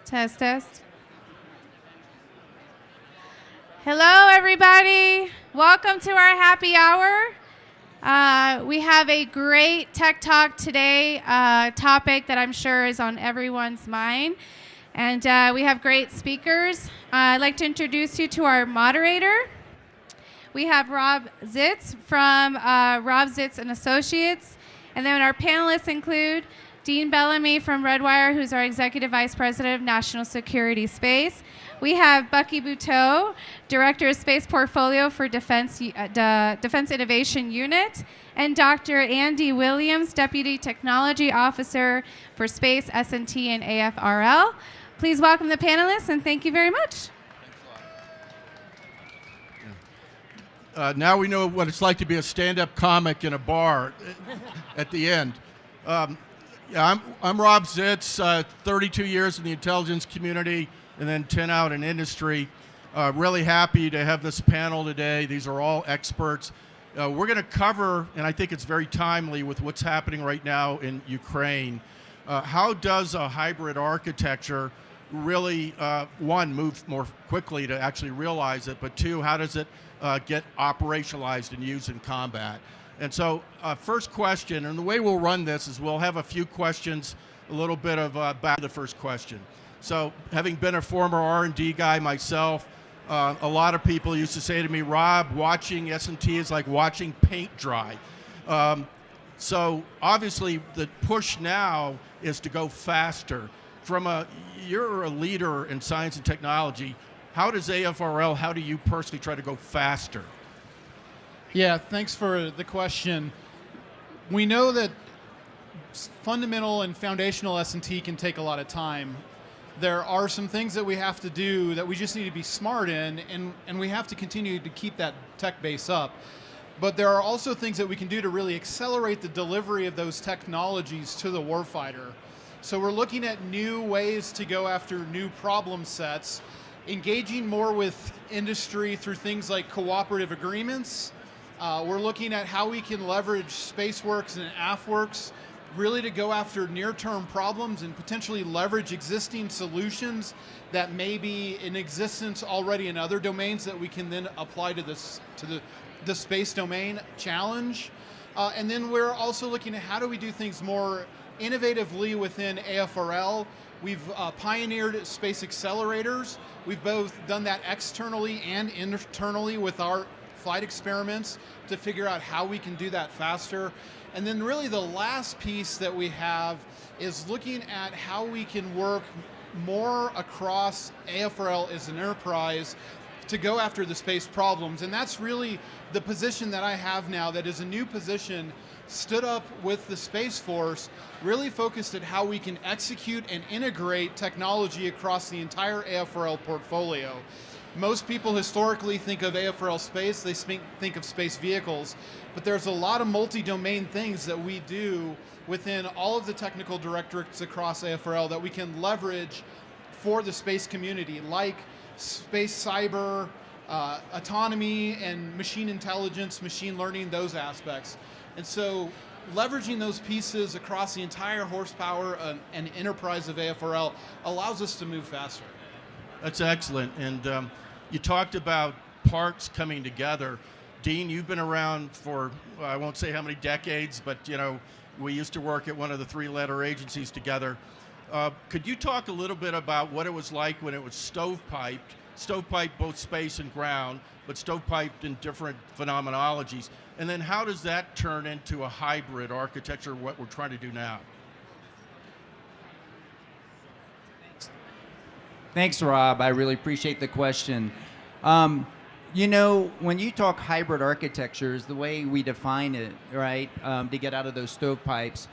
Test, test. Hello, everybody. Welcome to our happy hour. We have a great tech talk today, topic that I'm sure is on everyone's mind. And we have great speakers. I'd like to introduce you to our moderator. We have Rob Zitz from Rob Zitz and Associates. And then our panelists include Dean Bellamy from Redwire, who's our Executive Vice President of National Security Space. We have Bucky Butow, Director of Space Portfolio for Defense Innovation Unit, and Dr. Andy Williams, Deputy Technology Officer for Space S&T and AFRL. Please welcome the panelists, and thank you very much. Now we know what it's like to be a stand-up comic in a bar at the end. I'm Rob Zitz, 32 years in the intelligence community and then 10 out in industry. Really happy to have this panel today. These are all experts. We're going to cover, and I think it's very timely with what's happening right now in Ukraine, how does a hybrid architecture really, one, move more quickly to actually realize it, but two, how does it get operationalized and used in combat? And so first question, and the way we'll run this is we'll have a few questions, a little bit of back to the first question. So having been a former R&D guy myself, a lot of people used to say to me, Rob, watching S&T is like watching paint dry. So obviously the push now is to go faster. You're a leader in science and technology. How does AFRL, how do you personally try to go faster? Yeah, thanks for the question. We know that fundamental and foundational S&T can take a lot of time. There are some things that we have to do that we just need to be smart in, and we have to continue to keep that tech base up. But there are also things that we can do to really accelerate the delivery of those technologies to the warfighter. So we're looking at new ways to go after new problem sets, engaging more with industry through things like cooperative agreements. We're looking at how we can leverage SpaceWorks and AFWorks really to go after near-term problems and potentially leverage existing solutions that may be in existence already in other domains that we can then apply to the space domain challenge. And then we're also looking at how do we do things more innovatively within AFRL. We've pioneered space accelerators. We've both done that externally and internally with our flight experiments to figure out how we can do that faster. And then really the last piece that we have is looking at how we can work more across AFRL as an enterprise to go after the space problems. And that's really the position that I have now, that is a new position, stood up with the Space Force, really focused at how we can execute and integrate technology across the entire AFRL portfolio. Most people historically think of AFRL space, they think of space vehicles, but there's a lot of multi-domain things that we do within all of the technical directorates across AFRL that we can leverage for the space community, like space cyber, autonomy, and machine intelligence, machine learning, those aspects. And so leveraging those pieces across the entire horsepower and enterprise of AFRL allows us to move faster. That's excellent. And you talked about parts coming together. Dean, you've been around for, I won't say how many decades, but we used to work at one of the three-letter agencies together. Could you talk a little bit about what it was like when it was stovepiped both space and ground, but stovepiped in different phenomenologies? And then how does that turn into a hybrid architecture, what we're trying to do now? Thanks, Rob. I really appreciate the question. When you talk hybrid architectures, the way we define it, right, to get out of those stovepipes,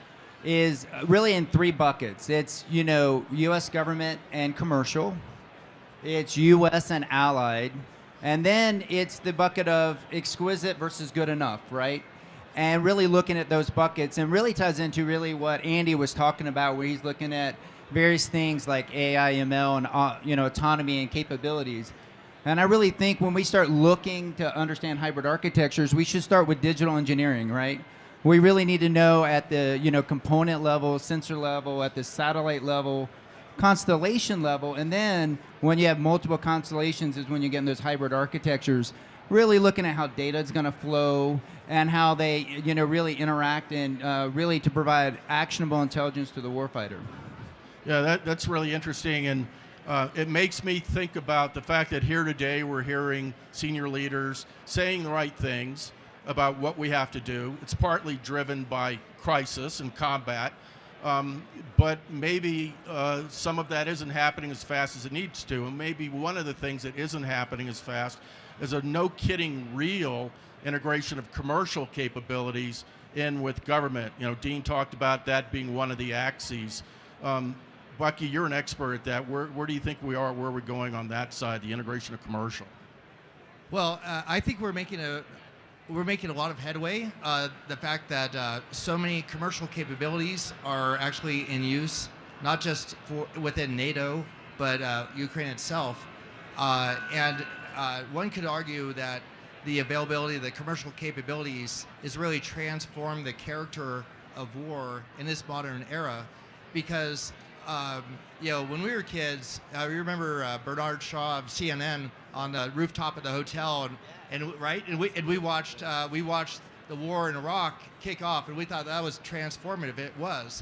is really in three buckets. It's, U.S. government and commercial. It's U.S. and allied. And then it's the bucket of exquisite versus good enough, right? And really looking at those buckets, and really ties into really what Andy was talking about, where he's looking at various things like AI, ML, and autonomy and capabilities. And I really think when we start looking to understand hybrid architectures, we should start with digital engineering, right? We really need to know at the component level, sensor level, at the satellite level, constellation level. And then when you have multiple constellations is when you get in those hybrid architectures, really looking at how data is going to flow and how they, really interact and really to provide actionable intelligence to the warfighter. Yeah, that's really interesting, and it makes me think about the fact that here today we're hearing senior leaders saying the right things about what we have to do. It's partly driven by crisis and combat, but maybe some of that isn't happening as fast as it needs to, and maybe one of the things that isn't happening as fast is a no-kidding real integration of commercial capabilities in with government. Dean talked about that being one of the axes. Bucky, you're an expert at that. Where do you think we are, where we're going on that side, the integration of commercial? Well, I think we're making a lot of headway. The fact that so many commercial capabilities are actually in use, not just within NATO, but Ukraine itself. And one could argue that the availability of the commercial capabilities is really transformed the character of war in this modern era, because when we were kids, I remember Bernard Shaw of CNN on the rooftop of the hotel, and we watched the war in Iraq kick off, and we thought that was transformative. It was,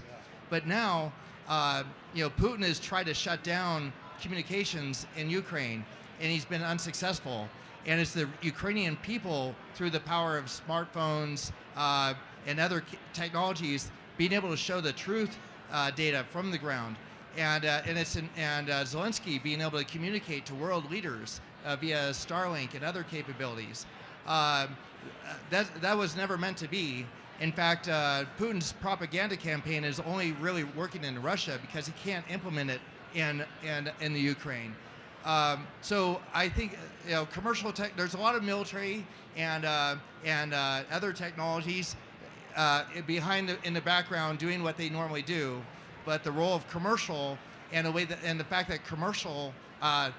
but now Putin has tried to shut down communications in Ukraine, and he's been unsuccessful. And it's the Ukrainian people, through the power of smartphones and other technologies, being able to show the truth data from the ground, and Zelensky being able to communicate to world leaders via Starlink and other capabilities. That was never meant to be. In fact, Putin's propaganda campaign is only really working in Russia because he can't implement it in the Ukraine. So I think commercial tech. There's a lot of military and other technologies in the background doing what they normally do, but the role of commercial and the fact that commercial, I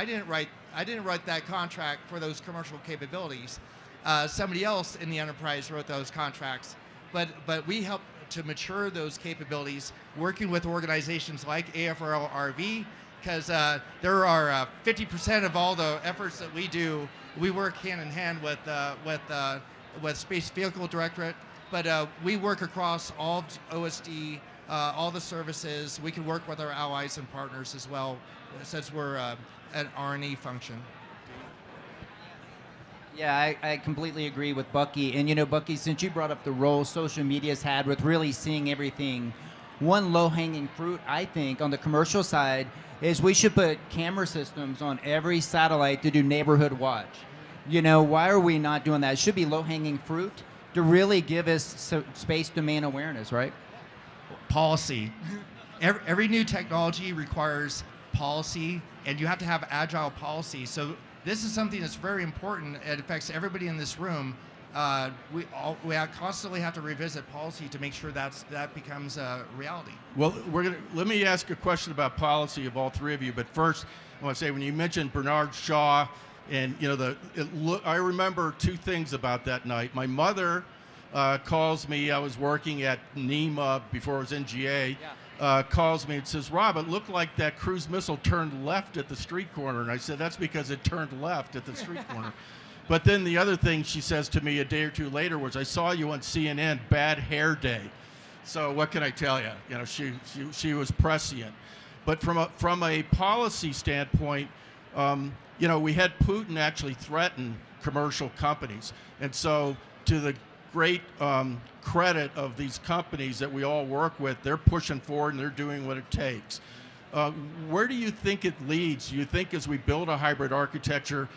didn't write that contract for those commercial capabilities. Somebody else in the enterprise wrote those contracts, but we help to mature those capabilities, working with organizations like AFRL RV, because there are 50% of all the efforts that we do. We work hand in hand with Space Vehicle Directorate, but we work across all OSD, all the services. We can work with our allies and partners as well, since we're an R&E function. Yeah, I completely agree with Bucky. And Bucky, since you brought up the role social media's had with really seeing everything, one low-hanging fruit, I think, on the commercial side is we should put camera systems on every satellite to do neighborhood watch. Why are we not doing that? It should be low-hanging fruit to really give us space domain awareness, right? Policy. Every new technology requires policy, and you have to have agile policy. So this is something that's very important. It affects everybody in this room. We constantly have to revisit policy to make sure that becomes a reality. Well, let me ask a question about policy of all three of you. But first, I want to say, when you mentioned Bernard Shaw, and I remember two things about that night. My mother calls me. I was working at NEMA before it was NGA. Yeah. Calls me and says, "Rob, it looked like that cruise missile turned left at the street corner." And I said, "That's because it turned left at the street corner." But then the other thing she says to me a day or two later was, "I saw you on CNN, bad hair day." So what can I tell you? She was prescient. But from a policy standpoint, we had Putin actually threaten commercial companies, and so to the great credit of these companies that we all work with, they're pushing forward and they're doing what it takes. Where do you think it leads? Do you think as we build a hybrid architecture,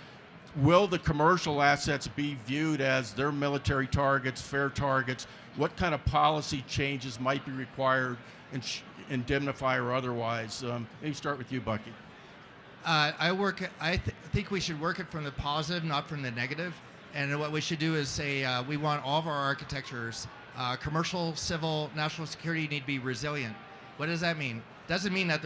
will the commercial assets be viewed as their military targets, fair targets? What kind of policy changes might be required, indemnify or otherwise? Maybe start with you, Bucky. I think we should work it from the positive, not from the negative. And what we should do is say we want all of our architectures, commercial, civil, national security, need to be resilient. What does that mean? Doesn't mean that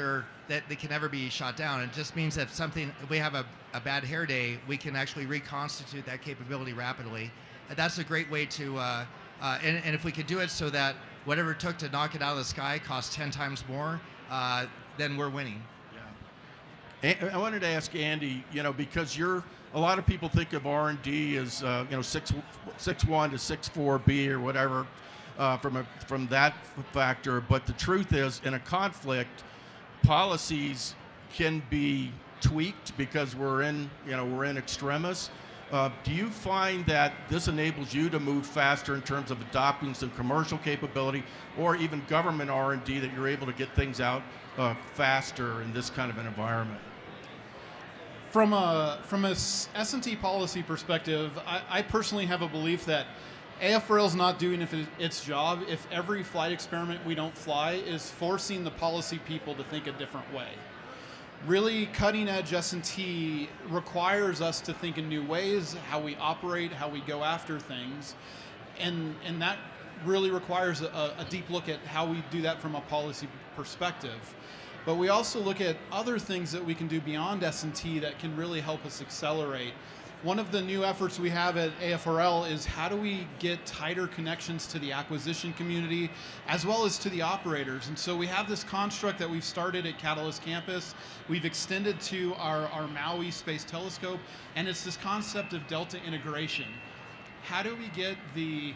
they can never be shot down. It just means that if we have a bad hair day, we can actually reconstitute that capability rapidly. And that's a great way to, and if we could do it so that whatever it took to knock it out of the sky costs 10 times more, then we're winning. I wanted to ask Andy, because a lot of people think of R&D as 6'1" to 6'4" or whatever from that factor, but the truth is, in a conflict, policies can be tweaked because we're in extremis. Do you find that this enables you to move faster in terms of adopting some commercial capability or even government R&D, that you're able to get things out faster in this kind of an environment? From a S&T policy perspective, I personally have a belief that AFRL is not doing its job if every flight experiment we don't fly is forcing the policy people to think a different way. Really cutting edge S&T requires us to think in new ways, how we operate, how we go after things, and that really requires a deep look at how we do that from a policy perspective. But we also look at other things that we can do beyond S&T that can really help us accelerate. One of the new efforts we have at AFRL is how do we get tighter connections to the acquisition community as well as to the operators. And so we have this construct that we've started at Catalyst Campus. We've extended to our Maui Space Telescope, and it's this concept of delta integration. How do we get the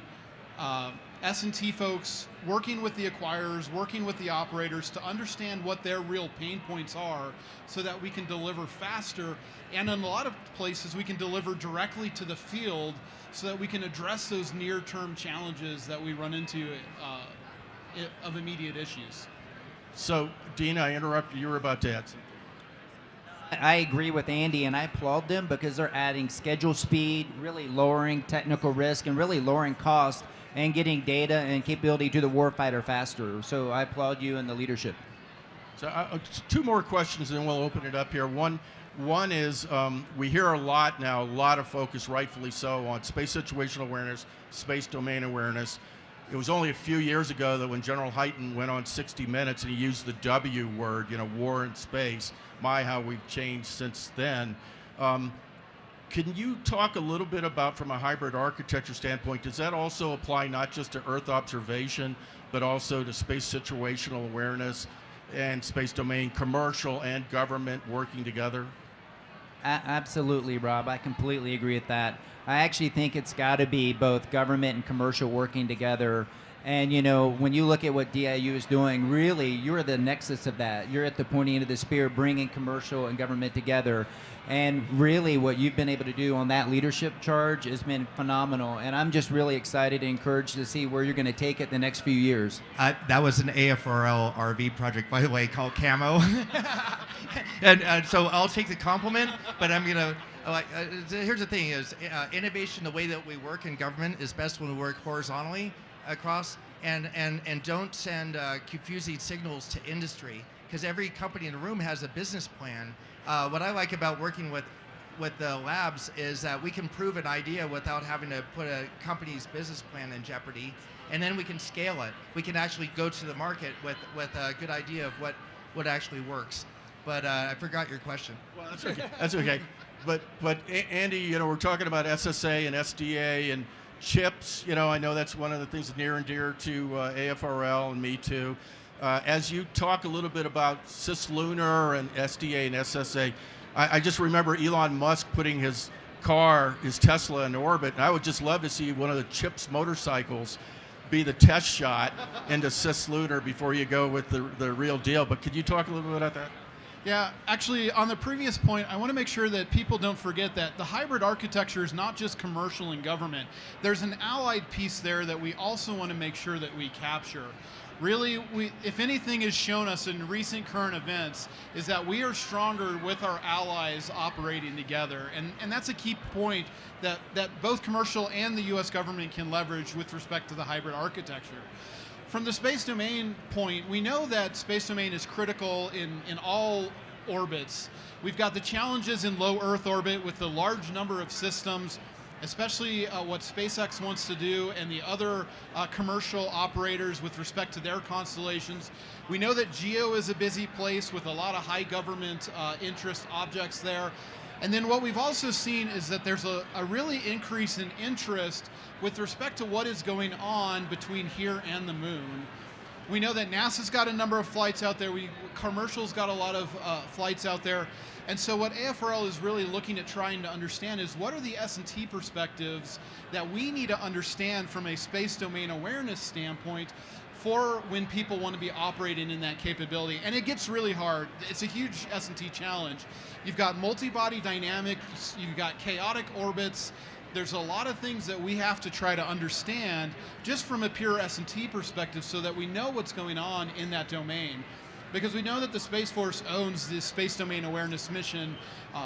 S&T folks working with the acquirers, working with the operators to understand what their real pain points are so that we can deliver faster, and in a lot of places we can deliver directly to the field so that we can address those near-term challenges that we run into of immediate issues. So, Dean, I interrupted you. You were about to add something. I agree with Andy, and I applaud them because they're adding schedule speed, really lowering technical risk, and really lowering cost, and getting data and capability to the warfighter faster. So I applaud you and the leadership. So two more questions, and then we'll open it up here. One is we hear a lot now, a lot of focus, rightfully so, on space situational awareness, space domain awareness. It was only a few years ago that when General Hyten went on 60 Minutes and he used the W word, war in space. My, how we've changed since then. Can you talk a little bit about, from a hybrid architecture standpoint, does that also apply not just to Earth observation, but also to space situational awareness and space domain, commercial and government working together? Absolutely, Rob. I completely agree with that. I actually think it's got to be both government and commercial working together. And, when you look at what DIU is doing, really, you're the nexus of that. You're at the pointy end of the spear, bringing commercial and government together. And really, what you've been able to do on that leadership charge has been phenomenal. And I'm just really excited and encouraged to see where you're going to take it the next few years. That was an AFRL RV project, by the way, called Camo. and so I'll take the compliment, but I'm going to... here's the thing is, innovation, the way that we work in government is best when we work horizontally across, and don't send confusing signals to industry, because every company in the room has a business plan. What I like about working with the labs is that we can prove an idea without having to put a company's business plan in jeopardy, and then we can scale it. We can actually go to the market with a good idea of what actually works. But I forgot your question. Well, that's okay. That's okay. But Andy, we're talking about SSA and SDA and chips. I know that's one of the things near and dear to AFRL and me too. As you talk a little bit about cislunar and SDA and SSA, I just remember Elon Musk putting his Tesla in orbit, and I would just love to see one of the CHIPS motorcycles be the test shot into cislunar before you go with the real deal. But could you talk a little bit about that? Yeah, actually, on the previous point, I want to make sure that people don't forget that the hybrid architecture is not just commercial and government. There's an allied piece there that we also want to make sure that we capture. Really, if anything has shown us in recent current events, is that we are stronger with our allies operating together. And that's a key point that both commercial and the U.S. government can leverage with respect to the hybrid architecture. From the space domain point, we know that space domain is critical in all orbits. We've got the challenges in low Earth orbit with the large number of systems, especially what SpaceX wants to do and the other commercial operators with respect to their constellations. We know that GEO is a busy place with a lot of high government interest objects there. And then what we've also seen is that there's a really increase in interest with respect to what is going on between here and the moon. We know that NASA's got a number of flights out there. Commercial's got a lot of flights out there. And so what AFRL is really looking at trying to understand is what are the S&T perspectives that we need to understand from a space domain awareness standpoint for when people want to be operating in that capability. And it gets really hard. It's a huge S&T challenge. You've got multi-body dynamics, you've got chaotic orbits. There's a lot of things that we have to try to understand just from a pure S&T perspective so that we know what's going on in that domain. Because we know that the Space Force owns this space domain awareness mission,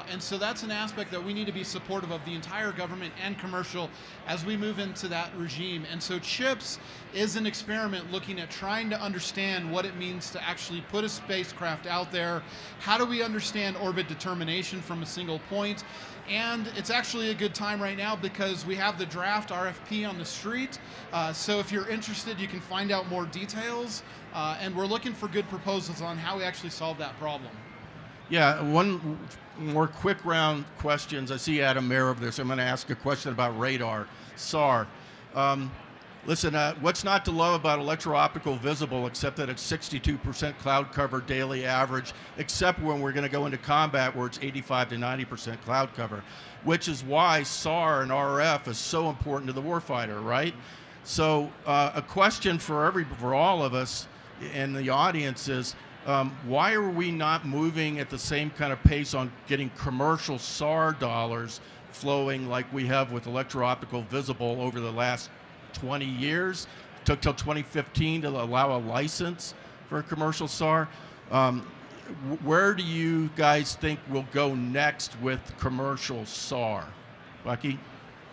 and so that's an aspect that we need to be supportive of the entire government and commercial as we move into that regime. And so CHIPS is an experiment looking at trying to understand what it means to actually put a spacecraft out there. How do we understand orbit determination from a single point? And it's actually a good time right now because we have the draft RFP on the street. So if you're interested, you can find out more details. And we're looking for good proposals on how we actually solve that problem. Yeah, one more quick round questions. I see Adam Mayer over there, so I'm going to ask a question about radar, SAR. Listen, what's not to love about electro-optical visible except that it's 62% cloud cover daily average, except when we're going to go into combat where it's 85 to 90% cloud cover, which is why SAR and RF is so important to the warfighter, right? So a question for all of us in the audience is, why are we not moving at the same kind of pace on getting commercial SAR dollars flowing like we have with electro-optical visible over the last 20 years? It took till 2015 to allow a license for a commercial SAR. Where do you guys think we'll go next with commercial SAR? Bucky?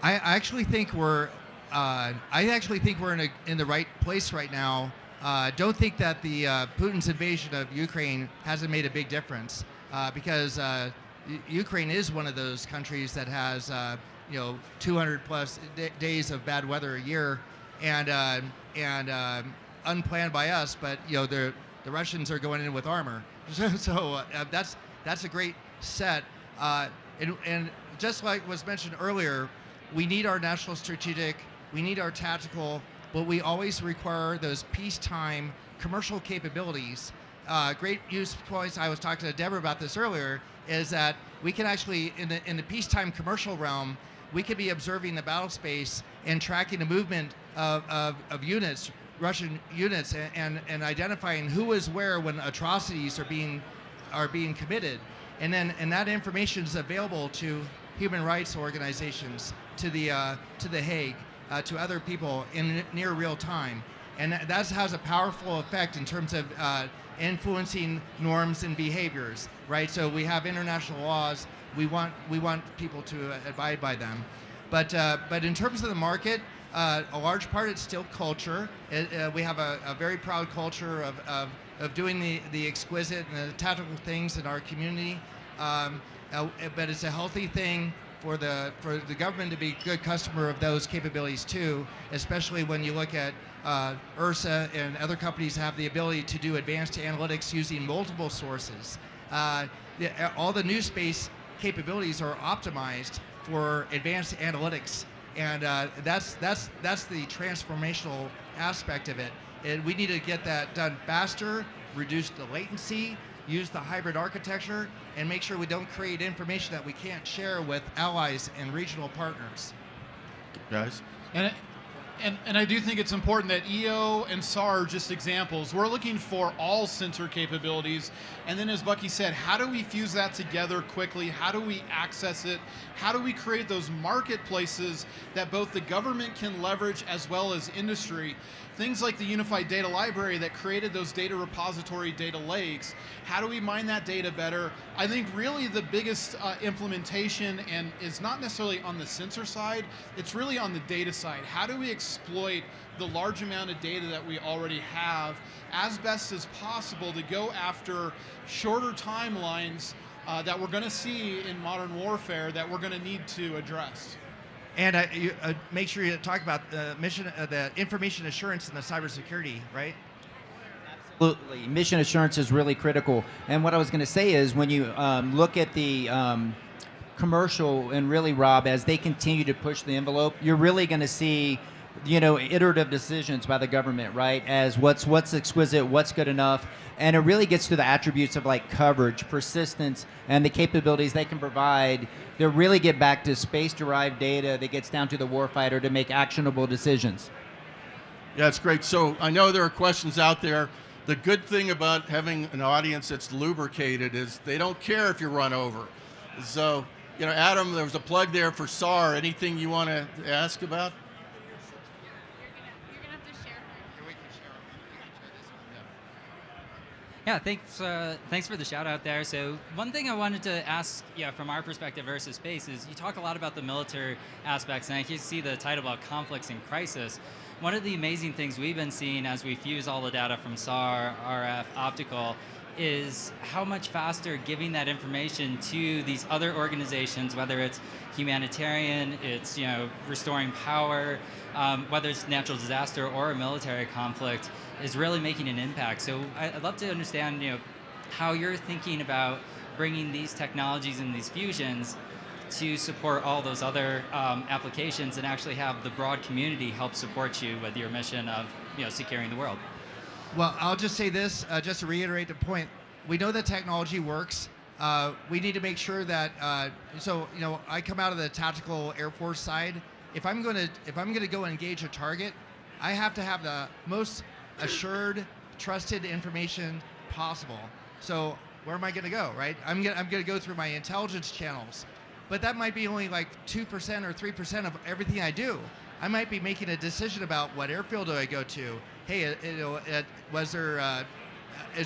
I actually think we're in the right place right now. Don't think that the Putin's invasion of Ukraine hasn't made a big difference because Ukraine is one of those countries that has 200 plus days of bad weather a year, and unplanned by us. But the Russians are going in with armor, so that's a great set. And just like was mentioned earlier, we need our national strategic, we need our tactical, but we always require those peacetime commercial capabilities. Great use points. I was talking to Deborah about this earlier. Is that we can actually, in the peacetime commercial realm, we could be observing the battle space and tracking the movement of units, Russian units, and identifying who is where when atrocities are being committed, and that information is available to human rights organizations, to the Hague, to other people in near real time, and that has a powerful effect in terms of influencing norms and behaviors, right? So we have international laws. We want people to abide by them, but in terms of the market, a large part it's still culture. We have a very proud culture of doing the exquisite and the tactical things in our community, but it's a healthy thing for the government to be a good customer of those capabilities too, especially when you look at URSA and other companies have the ability to do advanced analytics using multiple sources. All the new space capabilities are optimized for advanced analytics, and that's the transformational aspect of it. And we need to get that done faster, reduce the latency, use the hybrid architecture, and make sure we don't create information that we can't share with allies and regional partners. Guys? And I do think it's important that EO and SAR are just examples. We're looking for all sensor capabilities. And then as Bucky said, how do we fuse that together quickly? How do we access it? How do we create those marketplaces that both the government can leverage as well as industry? Things like the Unified Data Library that created those data repository data lakes. How do we mine that data better? I think really the biggest implementation and is not necessarily on the sensor side, it's really on the data side. How do we exploit the large amount of data that we already have as best as possible to go after shorter timelines that we're going to see in modern warfare that we're going to need to address? And make sure you talk about the mission, the information assurance and the cybersecurity, right? Absolutely. Mission assurance is really critical. And what I was going to say is when you look at the commercial, and really, Rob, as they continue to push the envelope, you're really going to see iterative decisions by the government, right? As what's exquisite, what's good enough, and it really gets to the attributes of like coverage, persistence, and the capabilities they can provide to really get back to space-derived data that gets down to the warfighter to make actionable decisions. Yeah, it's great. So I know there are questions out there. The good thing about having an audience that's lubricated is they don't care if you run over. So, Adam, there was a plug there for SAR. Anything you want to ask about? You're gonna have to share. Yeah, thanks for the shout out there. So one thing I wanted to ask, from our perspective versus space is you talk a lot about the military aspects, and I can see the title about conflicts and crisis. One of the amazing things we've been seeing as we fuse all the data from SAR, RF, optical, is how much faster giving that information to these other organizations, whether it's humanitarian, it's restoring power, whether it's natural disaster or a military conflict, is really making an impact. So I'd love to understand how you're thinking about bringing these technologies and these fusions to support all those other applications and actually have the broad community help support you with your mission of securing the world. Well, I'll just say this, just to reiterate the point. We know that technology works. We need to make sure that, I come out of the tactical Air Force side. If I'm going to go engage a target, I have to have the most assured, trusted information possible. So where am I going to go, right? I'm going to go through my intelligence channels, but that might be only like 2% or 3% of everything I do. I might be making a decision about what airfield do I go to. Hey, is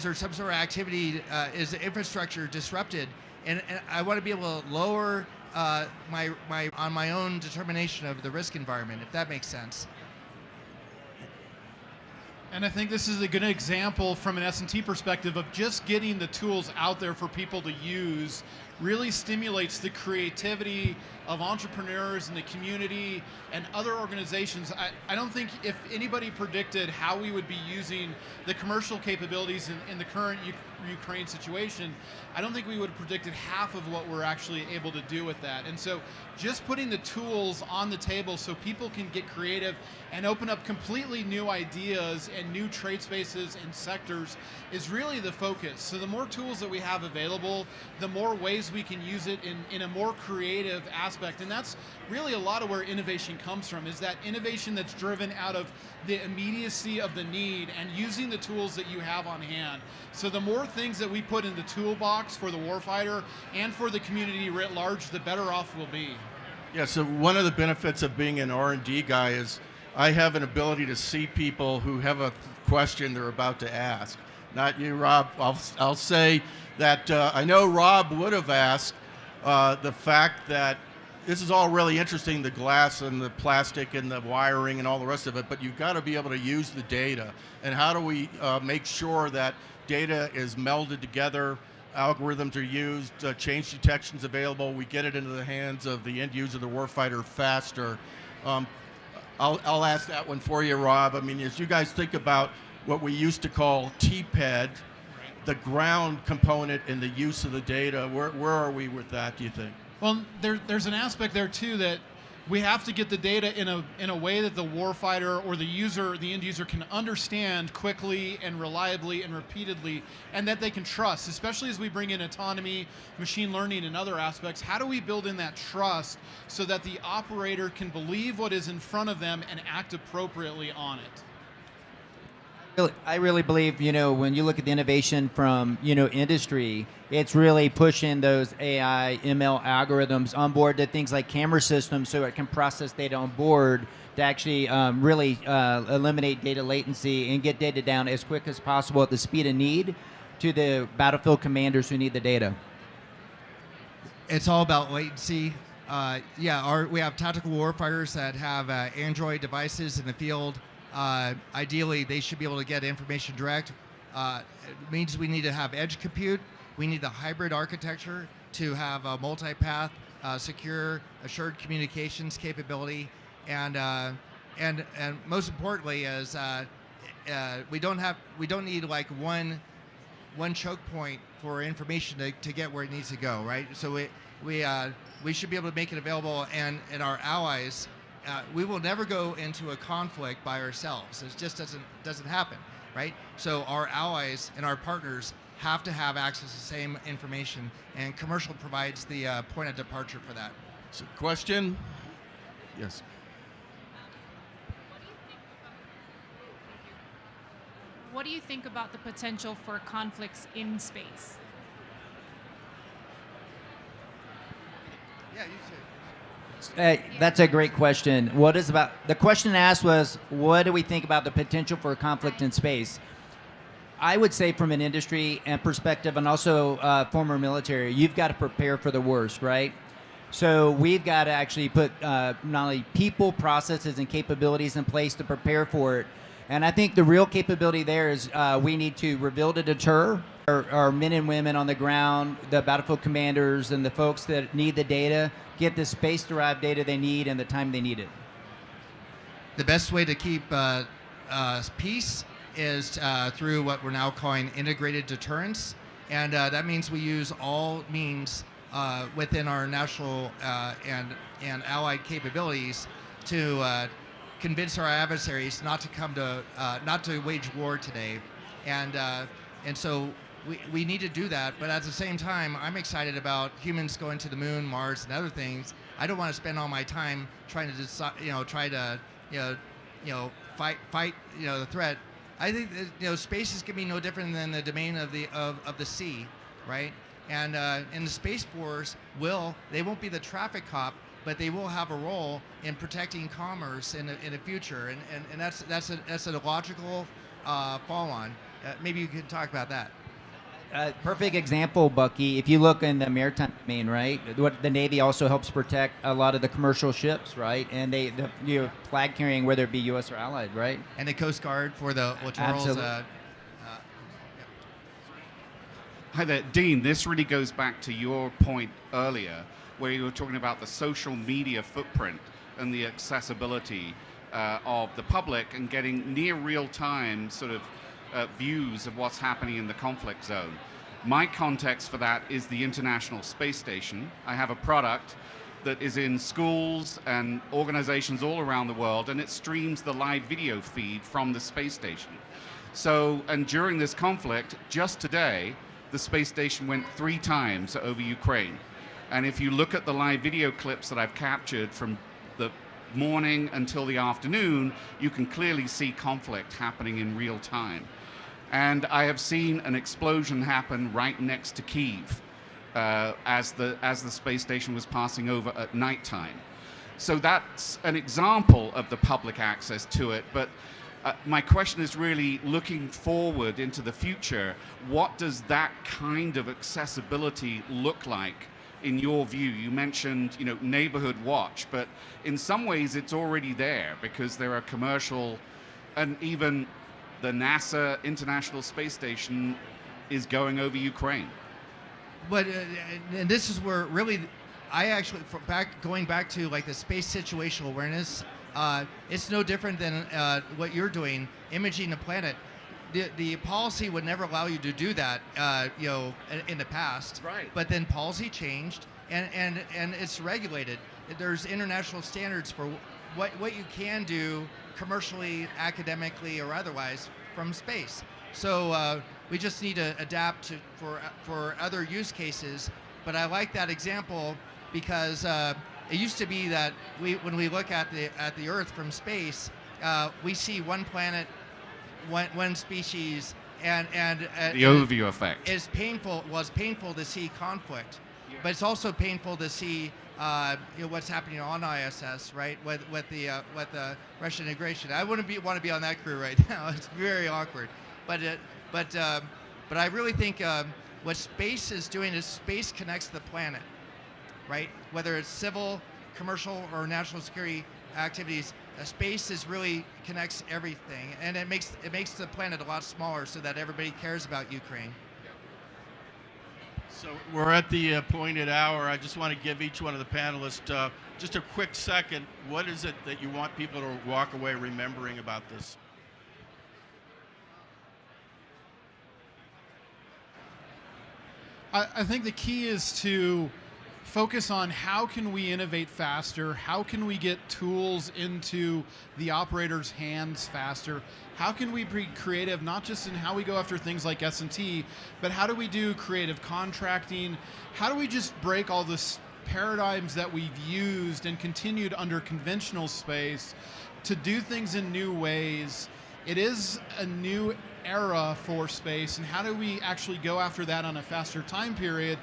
there some sort of activity? Is the infrastructure disrupted? And I want to be able to lower my own determination of the risk environment, if that makes sense. And I think this is a good example from an S&T perspective of just getting the tools out there for people to use really stimulates the creativity of entrepreneurs in the community and other organizations. I don't think if anybody predicted how we would be using the commercial capabilities in the current Ukraine situation, I don't think we would have predicted half of what we're actually able to do with that. And so just putting the tools on the table so people can get creative and open up completely new ideas and new trade spaces and sectors is really the focus. So the more tools that we have available, the more ways we can use it in a more creative aspect. And that's really a lot of where innovation comes from, is that innovation that's driven out of the immediacy of the need and using the tools that you have on hand. So the more things that we put in the toolbox for the warfighter and for the community writ large, the better off we'll be. Yeah, so one of the benefits of being an R&D guy is I have an ability to see people who have a question they're about to ask. Not you, Rob. I'll say that I know Rob would have asked the fact that this is all really interesting, the glass and the plastic and the wiring and all the rest of it, but you've got to be able to use the data. And how do we make sure that data is melded together, algorithms are used, change detection's available, we get it into the hands of the end user, the warfighter, faster. I'll ask that one for you, Rob. I mean, as you guys think about what we used to call TPED, the ground component in the use of the data, where are we with that, do you think? Well, there's an aspect there too that we have to get the data in a way that the warfighter or the end user can understand quickly and reliably and repeatedly, and that they can trust, especially as we bring in autonomy, machine learning, and other aspects. How do we build in that trust so that the operator can believe what is in front of them and act appropriately on it? I really believe, when you look at the innovation from, industry, it's really pushing those AI, ML algorithms on board to things like camera systems so it can process data on board to actually really eliminate data latency and get data down as quick as possible at the speed of need to the battlefield commanders who need the data. It's all about latency. We have tactical warfighters that have Android devices in the field. Ideally, they should be able to get information direct. It means we need to have edge compute. We need the hybrid architecture to have a multipath, secure, assured communications capability, and most importantly is we don't need like one choke point for information to get where it needs to go, right? So we should be able to make it available, and our allies we will never go into a conflict by ourselves. It just doesn't happen, right? So our allies and our partners have to have access to the same information, and commercial provides the point of departure for that. So, question? Yes. What do you think about the potential for conflicts in space? Yeah, you should. That's a great question. The question asked was, what do we think about the potential for conflict in space? I would say from an industry and perspective, and also former military, you've got to prepare for the worst, right? So we've got to actually put not only people, processes, and capabilities in place to prepare for it. And I think the real capability there is we need to reveal to deter our men and women on the ground, the battlefield commanders, and the folks that need the data, get the space-derived data they need and the time they need it. The best way to keep peace is through what we're now calling integrated deterrence, and that means we use all means within our national and allied capabilities to convince our adversaries not to wage war today, and so we need to do that. But at the same time, I'm excited about humans going to the moon, Mars, and other things. I don't want to spend all my time trying to decide, fight the threat. I think that, space is going to be no different than the domain of the sea, right? And the Space Force they won't be the traffic cop, but they will have a role in protecting commerce in the future, and that's a logical follow-on. Maybe you could talk about that. Perfect example, Bucky. If you look in the maritime domain, right, the Navy also helps protect a lot of the commercial ships, right, and flag carrying, whether it be U.S. or allied, right? And the Coast Guard for the littorals. Absolutely. Hi there, Dean. This really goes back to your point earlier, where you were talking about the social media footprint and the accessibility of the public and getting near real-time sort of views of what's happening in the conflict zone. My context for that is the International Space Station. I have a product that is in schools and organizations all around the world, and it streams the live video feed from the space station. So, and during this conflict, just today, the space station went 3 times over Ukraine. And if you look at the live video clips that I've captured from the morning until the afternoon, you can clearly see conflict happening in real time. And I have seen an explosion happen right next to Kyiv as the space station was passing over at nighttime. So that's an example of the public access to it. But my question is really looking forward into the future. What does that kind of accessibility look like in your view? You mentioned, neighborhood watch, but in some ways it's already there because there are commercial, and even the NASA International Space Station is going over Ukraine. But and this is where really, I actually going back to like the space situational awareness. It's no different than what you're doing, imaging the planet. The policy would never allow you to do that, in the past. Right. But then policy changed, and it's regulated. There's international standards for what you can do commercially, academically, or otherwise from space. So we just need to adapt for other use cases. But I like that example because it used to be that when we look at the Earth from space, we see one planet, one species, and The overview effect. It's painful. Was painful to see conflict, but it's also painful to see what's happening on ISS, right? With the Russian integration. I wouldn't want to be on that crew right now. It's very awkward. But I really think what space is doing is space connects the planet, right? Whether it's civil, commercial, or national security activities, space really connects everything, and it makes the planet a lot smaller so that everybody cares about Ukraine. So we're at the appointed hour. I just want to give each one of the panelists just a quick second. What is it that you want people to walk away remembering about this? I think the key is to focus on how can we innovate faster, how can we get tools into the operators' hands faster, how can we be creative not just in how we go after things like S&T, but how do we do creative contracting, how do we just break all this paradigms that we've used and continued under conventional space to do things in new ways. It is a new era for space, and how do we actually go after that on a faster time period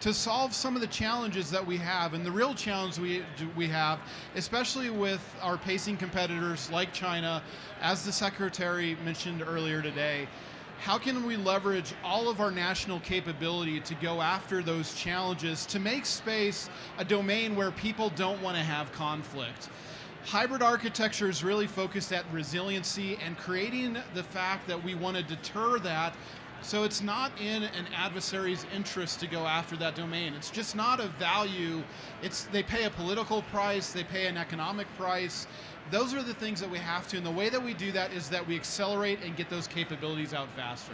to solve some of the challenges that we have. And the real challenge we have, especially with our pacing competitors like China, as the Secretary mentioned earlier today, how can we leverage all of our national capability to go after those challenges to make space a domain where people don't want to have conflict? Hybrid architecture is really focused at resiliency and creating the fact that we want to deter that, so it's not in an adversary's interest to go after that domain. It's just not of value. They pay a political price, they pay an economic price. Those are the things that we have to, and the way that we do that is that we accelerate and get those capabilities out faster.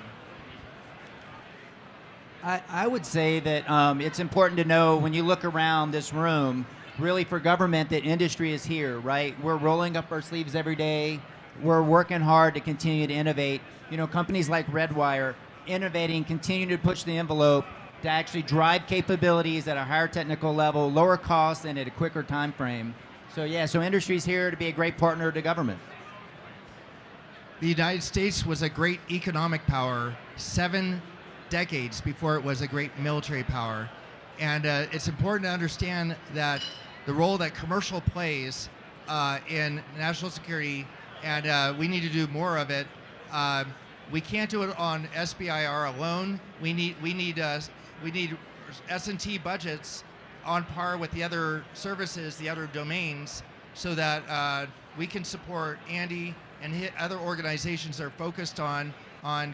I would say that it's important to know when you look around this room, really for government, that industry is here, right? We're rolling up our sleeves every day. We're working hard to continue to innovate. You know, companies like Redwire, innovating, continuing to push the envelope to actually drive capabilities at a higher technical level, lower cost, and at a quicker time frame. So yeah, so industry's here to be a great partner to government. The United States was a great economic power 7 decades before it was a great military power. And it's important to understand that the role that commercial plays in national security, and we need to do more of it. We can't do it on SBIR alone. We need S&T budgets on par with the other services, the other domains, so that we can support Andy and other organizations that are focused on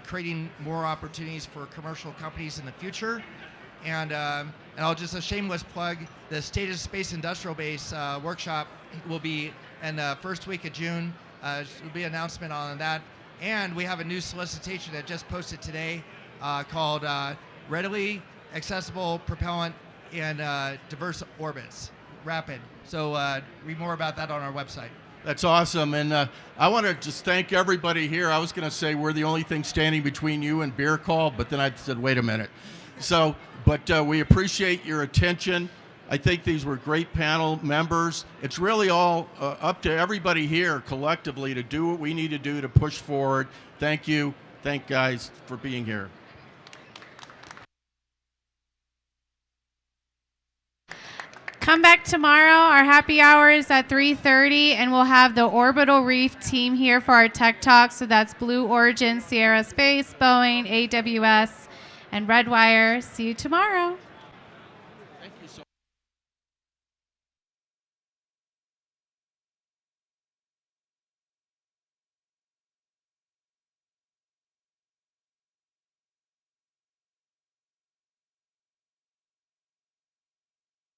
creating more opportunities for commercial companies in the future. And I'll just a shameless plug, the State of Space Industrial Base workshop will be in the first week of June. There will be an announcement on that. And we have a new solicitation that just posted today called Readily Accessible Propellant in Diverse Orbits, RAPID. So read more about that on our website. That's awesome, and I want to just thank everybody here. I was going to say we're the only thing standing between you and beer call, but then I said, wait a minute. So, but we appreciate your attention. I think these were great panel members. It's really all up to everybody here collectively to do what we need to do to push forward. Thank you. Thank guys for being here. Come back tomorrow. Our happy hour is at 3:30, and we'll have the Orbital Reef team here for our tech talk. So that's Blue Origin, Sierra Space, Boeing, AWS, and Redwire. See you tomorrow.